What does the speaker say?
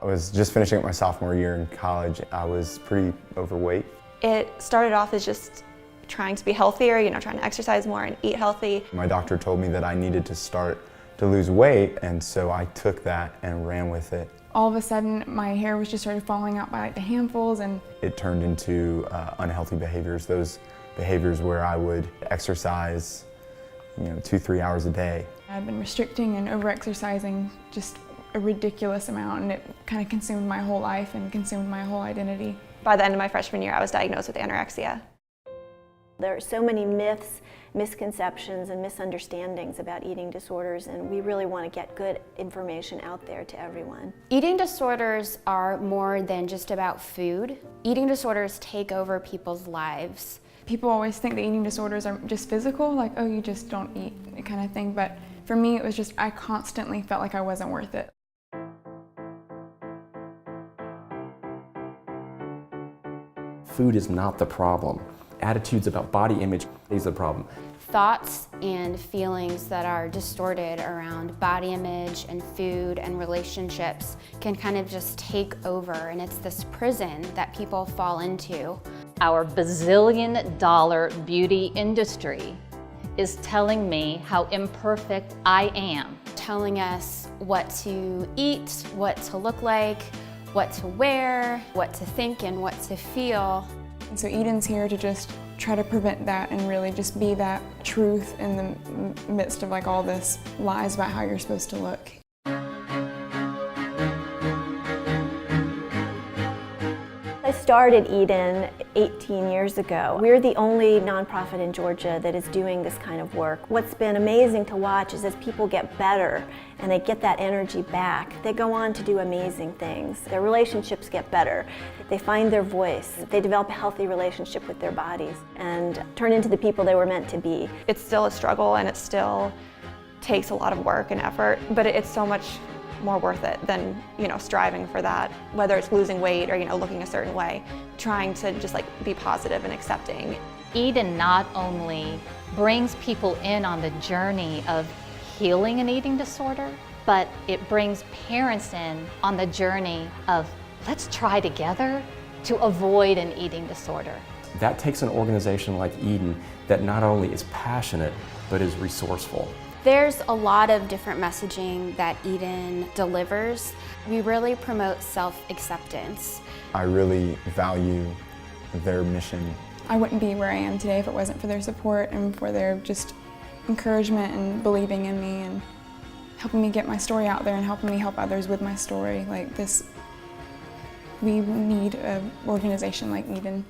I was just finishing up my sophomore year in college. I was pretty overweight. It started off as just trying to be healthier, trying to exercise more and eat healthy. My doctor told me that I needed to start to lose weight, and so I took that and ran with it. All of a sudden, my hair was just started falling out by like the handfuls, and it turned into unhealthy behaviors. Those behaviors where I would exercise, 2-3 hours a day. I've been restricting and over-exercising just a ridiculous amount, and it kind of consumed my whole life and consumed my whole identity. By the end of my freshman year, I was diagnosed with anorexia. There are so many myths, misconceptions, and misunderstandings about eating disorders, and we really want to get good information out there to everyone. Eating disorders are more than just about food. Eating disorders take over people's lives. People always think that eating disorders are just physical, like, oh, you just don't eat, kind of thing. But for me, it was just, I constantly felt like I wasn't worth it. Food is not the problem. Attitudes about body image is the problem. Thoughts and feelings that are distorted around body image and food and relationships can kind of just take over, and it's this prison that people fall into. Our bazillion-dollar beauty industry is telling me how imperfect I am. Telling us what to eat, what to look like, what to wear, what to think, and what to feel. And so EDIN's here to just try to prevent that and really just be that truth in the midst of like all this lies about how you're supposed to look. I started EDIN 18 years ago. We're the only nonprofit in Georgia that is doing this kind of work. What's been amazing to watch is as people get better and they get that energy back, they go on to do amazing things. Their relationships get better. They find their voice. They develop a healthy relationship with their bodies and turn into the people they were meant to be. It's still a struggle and it still takes a lot of work and effort, but it's so much more worth it than striving for that, whether it's losing weight or looking a certain way, trying to just be positive and accepting. EDIN not only brings people in on the journey of healing an eating disorder, but it brings parents in on the journey of let's try together to avoid an eating disorder. That takes an organization like EDIN that not only is passionate, but is resourceful. There's a lot of different messaging that EDIN delivers. We really promote self-acceptance. I really value their mission. I wouldn't be where I am today if it wasn't for their support and for their just encouragement and believing in me and helping me get my story out there and helping me help others with my story. Like this, we need an organization like EDIN.